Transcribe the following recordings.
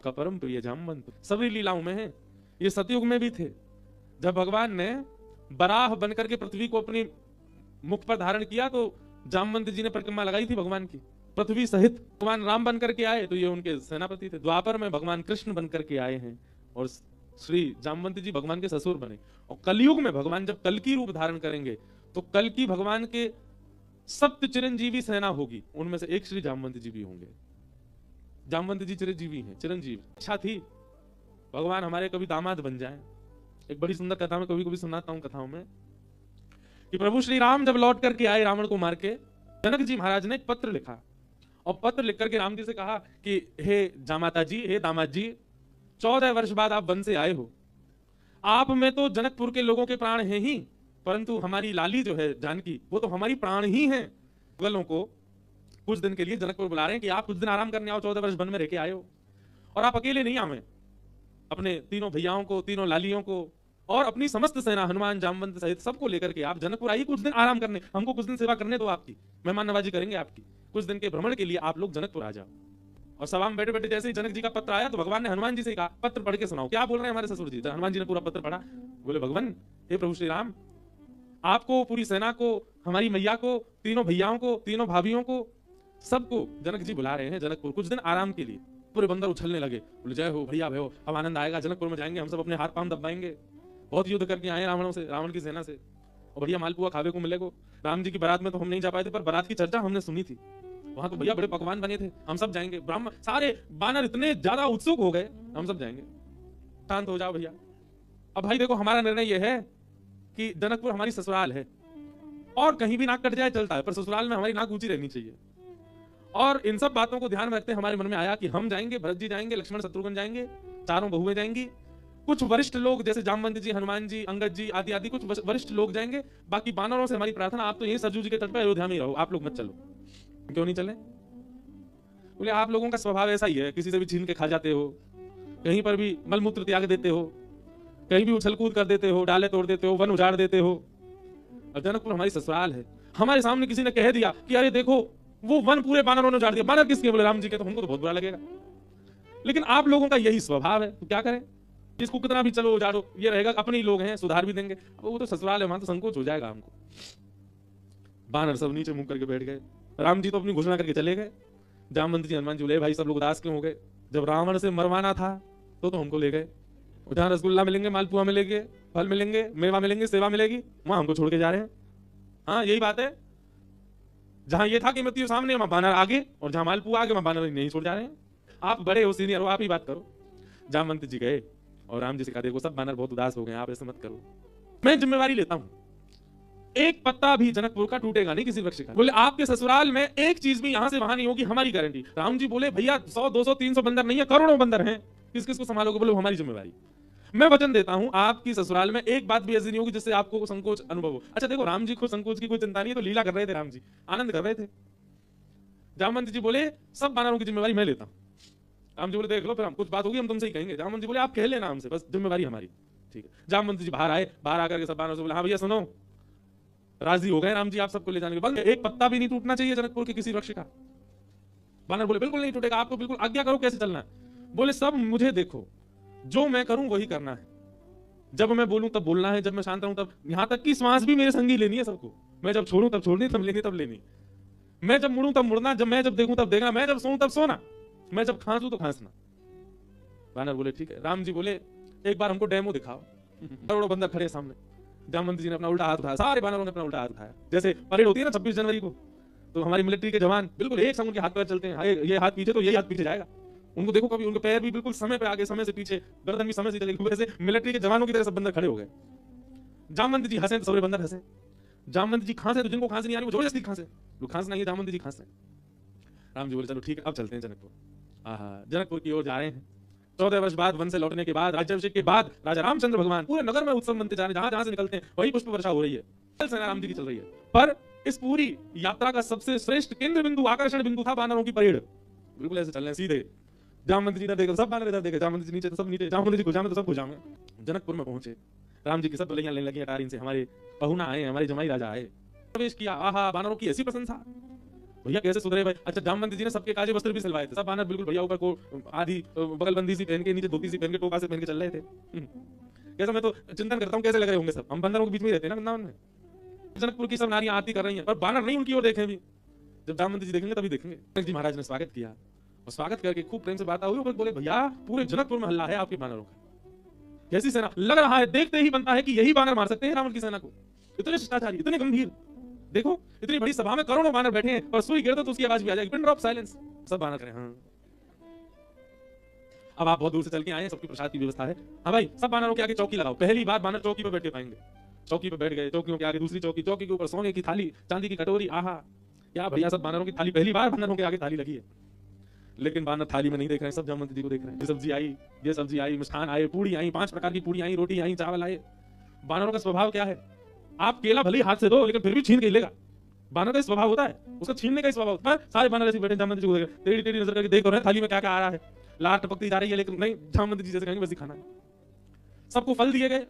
का परम प्रिय जामवंत सभी लीलाओं में है। ये सतयुग में भी थे, जब भगवान ने बराह बनकर के पृथ्वी को अपनी मुख पर धारण किया तो जामवंत जी ने परिक्रमा लगाई थी भगवान की पृथ्वी सहित। भगवान राम बनकर के आए तो ये उनके सेनापति थे। द्वापर में भगवान कृष्ण बनकर के आए हैं और श्री जामवंत जी भगवान के ससुर बने। और कलयुग में भगवान जब कल्कि रूप धारण करेंगे तो कल्कि भगवान के सप्त चिरंजीवी सेना होगी, उनमें से एक श्री जामवंत जी भी होंगे। जामवंत जी चिरंजीवी हैं, चिरंजीवी। इच्छा थी भगवान हमारे कभी दामाद बन जाए। एक बड़ी सुंदर कथा में कभी कभी सुनाता हूं कथाओं में कि प्रभु श्री राम जब लौट करके आए रावण को मार के, जनक जी महाराज ने एक पत्र लिखा और पत्र लिख करके राम जी से कहा कि हे जामाता जी, हे दामाद जी, 14 वर्ष बाद आप वन से आए हो। आप में तो जनकपुर के लोगों के प्राण हैं ही, परंतु हमारी लाली जो है जानकी, वो तो हमारी प्राण ही हैं। मुगलों को कुछ दिन के लिए जनकपुर बुला रहे हैं कि आप कुछ दिन आराम करने आओ, 14 वर्ष वन में रह के आए हो। और आप अकेले नहीं आवे, अपने तीनों भैयाओं को, तीनों लालियों को और अपनी समस्त सेना हनुमान जामवंत सहित सबको लेकर के आप जनकपुर आइए कुछ दिन आराम करने, हमको कुछ दिन सेवा करने दो, आपकी मेहमान नवाजी करेंगे आपकी। कुछ दिन के भ्रमण के लिए आप लोग जनकपुर आ जाओ। और सभा में बैठे बैठे जैसे ही जनक जी का पत्र आया तो भगवान ने हनुमान जी से कहा, पत्र पढ़ के सुनाओ, क्या बोल रहे हैं हमारे ससुर जी। हनुमान जी ने पूरा पत्र पढ़ा। बोले, भगवान हे प्रभु श्री राम, आपको, पूरी सेना को, हमारी मैया को, तीनों भैयाओं को, तीनों भाभियों को, सबको जनक जी बुला रहे हैं जनकपुर कुछ दिन आराम के लिए। पूरे बंदर उछलने लगे, बोले जय हो भैया, भयो अब आनंद आएगा, जनकपुर में जाएंगे हम सब, अपने हाथ पांव दबाएंगे, बहुत युद्ध करके आए रावणों से, रावण की सेना से, और बढ़िया मालपुआ खावे को मिलेगा। राम जी की बारात में तो हम नहीं जा पाए थे, पर बारात की चर्चा हमने सुनी थी, वहां तो भैया बड़े पकवान बने थे, हम सब जाएंगे। ब्राह्मण सारे बानर इतने ज्यादा उत्सुक हो गए, हम सब जाएंगे। शांत हो जाओ भैया। अब भाई देखो, हमारा निर्णय यह है कि जनकपुर हमारी ससुराल है और कहीं भी नाक कट जाए चलता है, पर ससुराल में हमारी नाक ऊंची रहनी चाहिए। और इन सब बातों को ध्यान में रखते हमारे मन में आया कि हम जाएंगे, भरत जी जाएंगे, लक्ष्मण शत्रुघ्न जाएंगे, चारों बहुएं जाएंगी, कुछ वरिष्ठ लोग जैसे जामवंत जी, हनुमान जी, अंगद जी आदि आदि कुछ वरिष्ठ लोग जाएंगे। बाकी बानरों से हमारी प्रार्थना, आप तो यही सरजू जी के तट पर अयोध्या में ही रहो, आप लोग मत चलो। क्यों नहीं चले? बोले आप लोगों का स्वभाव ऐसा ही है, किसी से भी छीन के खा जाते हो, कहीं पर भी मलमूत्र त्याग देते हो, कहीं भी उछल कूद कर देते हो, डाले तोड़ देते हो, वन उजाड़ देते हो। और जनकपुर हमारी ससुराल है। हमारे सामने किसी ने कह दिया कि अरे देखो वो वन पूरे बानरों ने उजाड़ दिया, बानर किसके? बोले राम जी के। तो हमको तो बहुत बुरा लगेगा, लेकिन आप लोगों का यही स्वभाव है, तो क्या करें? इसको कितना भी चलो उजाड़ो, ये रहेगा, अपने ही लोग हैं, सुधार भी देंगे। वो तो ससुराल है, वहां तो संकोच हो जाएगा हमको। बानर सब नीचे मुंह करके बैठ गए। राम जी तो अपनी घोषणा करके चले गए। जामवंत जी, हनुमान जी बोले भाई सब लोग उदास क्यों हो गए? जब रावण से मरवाना था तो हमको ले गए, जहां रसगुल्ला मिलेंगे, मालपुआ मिलेंगे, फल मिलेंगे, मेवा मिलेंगे, सेवा मिलेगी, वहां हमको छोड़ के जा रहे हैं। हाँ यही बात है, जहां ये था कि मृत्यु सामने, वहां बानर आगे, और जहां मालपुआ आगे, वहां बानर नहीं छोड़ जा रहे हैं। आप बड़े हो, सीनियर हो, आप ही बात करो। जामवंत जी गए और राम जी से कहा देखो सब बानर बहुत उदास हो गए, आप ऐसे मत करो, मैं जिम्मेवारी लेता हूं, एक पत्ता भी जनकपुर का टूटेगा नहीं किसी वृक्ष का। बोले आपके ससुराल में एक चीज भी यहां से वहां नहीं होगी, हमारी गारंटी। राम जी बोले भैया 100 200 300 बंदर नहीं है, करोड़ों बंदर हैं, किस किस को संभालोगे? बोले हमारी जिम्मेवारी। मैं वचन देता हूं आपकी ससुराल में एक बात भी ऐसी नहीं होगी जिससे आपको संकोच अनुभव हो। अच्छा देखो, राम जी को संकोच की कोई चिंता नहीं है, तो लीला कर रहे थे, राम जी आनंद कर रहे थे। जामवंत जी बोले सब बानरों की जिम्मेवारी मैं लेता हूं। राम जी बोले देख लो, फिर हम कुछ बात होगी हम तुमसे ही कहेंगे। जामवंत जी बोले आप कह लेना हमसे, बस जिम्मेवारी हमारी। ठीक है। जामवंत जी बाहर आए, बाहर आकर के सब बानरों से बोले हाँ भैया सुनो, राजी हो गए राम जी आप सबको ले जाने के बाद, एक पत्ता भी नहीं टूटना चाहिए जनकपुर के किसी वृक्ष का। बानर बोले बिल्कुल नहीं टूटेगा, आपको बिल्कुल आज्ञा करो कैसे चलना है। बोले सब मुझे देखो, जो मैं करूं वही करना है, जब मैं बोलूं तब बोलना है, जब मैं शांत रहूं तब, यहां तक कि श्वास भी मेरे संगी लेनी है सबको, मैं जब छोड़ूं तब छोड़नी, तब लेनी तब लेनी, मैं जब मुड़ूं तब मुड़ना, जब मैं जब देखूं तब देखना, मैं जब सोऊं तब सोना, मैं जब खांसू तो खांसना। बानर बोले ठीक है। राम जी बोले एक बार हमको डेमो दिखाओ। करोड़ों बंदर खड़े सामने, जामवंत जी ने अपना उल्टा हाथ उठाया, सारे बानरों ने अपना उल्टा हाथ उठाया। जैसे परेड होती है ना 26 जनवरी को, तो हमारी मिलिट्री के जवान बिल्कुल एक संग उनके हाथ पैर चलते हैं, ये हाथ पीछे तो यही हाथ पीछे जाएगा, उनको देखो कभी उनके पैर भी बिल्कुल समय पे आगे, समय से पीछे, गर्दन भी समय से चलेगी, वैसे मिलिट्री के जवानों की तरह सब बंदर खड़े हो गए। जामवंत जी हंसे तो सारे बंदर हंसे, जामवंत जी खांसे तो जिनको खांसी नहीं आ रही वो जबरदस्ती खांसे, लोग खांसना है, जामवंत जी खांसे। राम जी बोले चलो ठीक है अब चलते हैं जनकपुर। जनकपुर की ओर जा रहे हैं। 14 वर्ष बाद वन से लौटने के बाद, राज्याभिषेक के बाद राजा रामचंद्र भगवान पूरे नगर में उत्सव मनते जा रहे हैं, जहां जहां से निकलते हैं वही पुष्प वर्षा हो रही है, सेना राम जी की चल रही है। पर इस पूरी यात्रा का सबसे श्रेष्ठ केंद्र बिंदु, आकर्षण बिंदु था बानरों की परेड। बिल्कुल ऐसे चल रहे हैं सीधे, जामवंत जी इधर देखे सब बानर इधर देखे, जामवंत जी नीचे तो सब नीचे, जामवंत जी गुजामे तो सब गुजामे। जनकपुर में पहुंचे, राम जी की सब बलैया लेने लगी अटारी से, हमारे पहुना आए, हमारे जमाई राजा आए, प्रवेश किया। आहा बानरों की ऐसी प्रशंसा, भैया कैसे सुधरे भाई? अच्छा, जामवंत जी ने सबके काजे वस्त्र भी सिलवाए थे, सब बानर बिल्कुल भैया ऊपर को आधी बगलबंदी सी पहन के, नीचे धोती सी पहन के, टोपा से पहन के चल रहे थे। कैसा, मैं तो चिंतन करता हूँ कैसे लग रहे होंगे सब। हम बंदरों के बीच में रहते हैं ना वृंदावन में। जनकपुर की सब नारियां आरती कर रही हैं, पर बानर नहीं उनकी ओर देखे भी। जब जामवंत जी देखेंगे तभी देखेंगे। जनक जी महाराज ने स्वागत किया, और स्वागत करके खूब प्रेम से बात हुई, और बोले भैया पूरे जनकपुर में हल्ला है आपके बानरों का। कैसी सेना, लग रहा है देखते ही बनता है कि यही बानर मार सकते हैं रावण की सेना को। इतने शिष्टाचारी, इतने गंभीर। देखो इतनी बड़ी सभा में करोड़ों बानर बैठे हैं, पर सुई गिरता तो उसकी आवाज भी आ जाएगी, पिन ड्रॉप साइलेंस। सब बानर करें हाँ। अब आप बहुत दूर से चल के आए हैं, सबकी प्रसाद की व्यवस्था है। हाँ भाई, सब बानरों के आगे चौकी लगाओ। पहली बार बानर चौकी पर बैठ के पाएंगे। चौकी पर बैठ गए, चौकियों के आगे दूसरी चौकी, चौकी के ऊपर सोने की थाली, चांदी की कटोरी। आहा क्या भैया, सब बानरों की थाली, पहली बार बानरों के आगे थाली लगी है। लेकिन बानर थाली में नहीं देख रहे हैं, सब जामवंत जी को देख रहे हैं। ये सब्जी आई, ये सब्जी आई, मिष्ठान आए, पूड़ी आई, 5 प्रकार की पूड़ी आई, रोटी आई, चावल आए। बानरों का स्वभाव क्या है? आप केला भले हाथ से दो, लेकिन फिर भी छीन के ही लेगा। बानर का स्वभाव होता है, उसका छीनने का स्वभाव होता है। सारे बानर ऐसे बैठे जामवंत जी को देख रहे हैं, टेढ़ी टेढ़ी नजर करके देख रहे हैं थाली में क्या क्या आ रहा है। लार टपकती जा रही है, लेकिन नहीं, जामवंत जी जैसे कहेंगे वैसे खाना है। सबको फल दिए गए,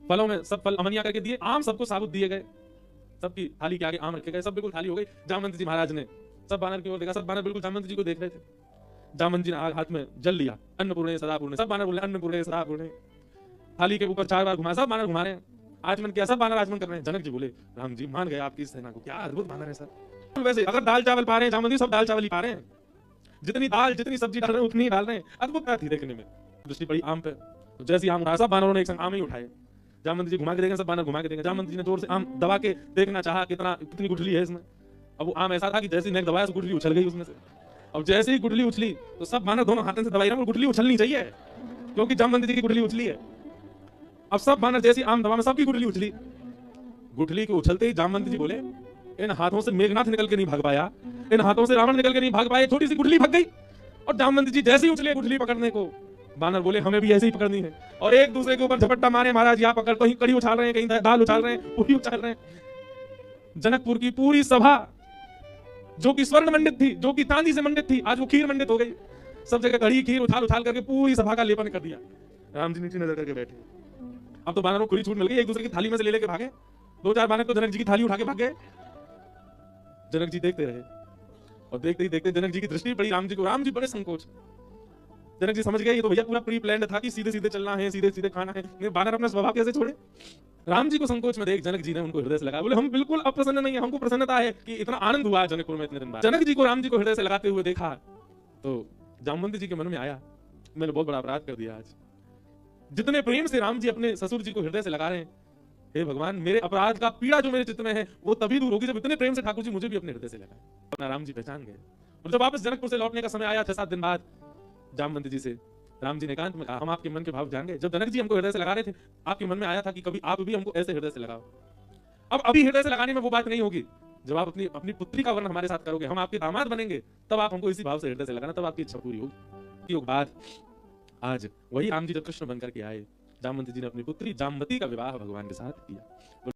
फलों में सब फल अमनिया करके दिए, आम सबको साबुत दिए गए। सबकी थाली के आगे आम रखे गए, सब बिल्कुल थाली हो गई। जामवंत जी महाराज ने सब बानर की ओर देखा, सब बानर बिल्कुल जामवंत जी को देख रहे थे। जामवंत जी ने हाथ में जल लिया, अन्नपूर्णे सदापूर्णे, सब बानर बोले अन्नपूर्णे सदापूर्णे। थाली के ऊपर 4 बार घुमा, सब बानर घुमा रहे हैं। आचमन किया, सब बानर आचमन कर रहे हैं। जनक जी बोले राम जी मान गए आपकी सेना को, क्या अद्भुत बानर है सर। वैसे अगर दाल चावल पा रहे हैं जामवंत जी, सब दाल चावल ही पा रहे हैं। जितनी दाल जितनी सब्जी डाल रहे हैं उतनी ही डाल रहे हैं। अद्भुत बात थी देखने में। दृष्टि पड़ी आम पे, तो जैसे आम उठाया, सब बानरों ने एक संग आम ही उठाए। जामवंत जी घुमा के देखें, सब बानर घुमा के देखें। जामवंत जी ने जोर से आम दबा के देखना चाहा कितनी गुठली है इसमें। अब वो आम ऐसा था कि जैसे नेक दबाया, गुठली उछल गई उसमें से। अब जैसे ही गुठली उछली तो सब बानर दोनों हाथों से दबाई रहे हैं। गुठली उछलनी चाहिए क्योंकि जामवंत जी की गुठली उछली है। अब सब बानर जैसी आम दबा में सबकी गुठली उछली। गुठली के उछलते ही जामवंत जी बोले इन हाथों से मेघनाथ निकल के नहीं भाग पाया, इन हाथों से रावण निकल के नहीं भाग पाए। छोटी सी गुठली भाग गई, और जामवंत जी जैसे ही उछले गुठली पकड़ने को, बानर बोले हमें भी ऐसे ही पकड़नी है। और एक दूसरे के ऊपर झपट्टा मारे, महाराज यहाँ पकड़, कहीं कड़ी उछाल रहे हैं, कहीं दाल उछाल रहे हैं, पूरी उछाल रहे हैं। जनकपुर की पूरी सभा जो कि स्वर्ण मंडित थी, जो कि चांदी से मंडित थी, आज वो खीर मंडित हो गई। सब जगह कड़ी खीर उछाल उछाल करके पूरी सभा का लेपन कर दिया। राम जी नीचे नजर करके बैठे। अब तो बानरों को खुली छूट मिल गई, एक दूसरे की थाली में से ले लेके भागे। 2-4 बानर तो जनक जी की थाली उठा के भाग गए। जनक जी देखते रहे, और देखते ही देखते जनक जी की दृष्टि पड़ी राम जी को। राम जी बड़े संकोच। जनक जी समझ गए ये तो भैया पूरा प्री प्लान्ड था कि सीधे सीधे चलना है, सीधे सीधे खाना है। बानर अपना स्वभाव कैसे छोड़े। राम जी को संकोच में देख जनक जी ने उनको हृदय से लगाया। बोले हम बिल्कुल अप्रसन्न नहीं है, हमको प्रसन्नता है कि इतना आनंद हुआ जनकपुर में इतने दिन बाद। जनक जी को राम जी को हृदय से लगाते हुए देखा तो जामवंत जी के मन में आया मैंने बहुत बड़ा अपराध कर दिया। आज जितने प्रेम से राम जी अपने ससुर जी को हृदय से लगा रहे हैं, हे भगवान मेरे अपराध का पीड़ा जो मेरे चित्त में है वो तभी दूर होगी जब इतने प्रेम से ठाकुर जी मुझे भी अपने हृदय से लगाए। अपना राम जी पहचान गए। और जब वापस जनकपुर से लौटने का समय आया 6-7 दिन बाद, जामवंत जी से राम जी ने एकांत में कहा हम आपके मन के भाव जान गए। जब जनक जी हमको हृदय से लगा रहे थे, आपके मन में आया था कि कभी आप भी हमको ऐसे हृदय से लगाओ। अब अभी हृदय से लगाने में वो बात नहीं होगी, जब आप अपनी पुत्री का वर्ण हमारे साथ करोगे, हम आपके दामाद बनेंगे, तब आप हमको इसी भाव से हृदय से लगाना, तब आपकी इच्छा पूरी होगी। बाद आज वही राम जी जब कृष्ण बनकर के आए, जामवंत जी ने अपनी पुत्री जामवती का विवाह भगवान के साथ किया।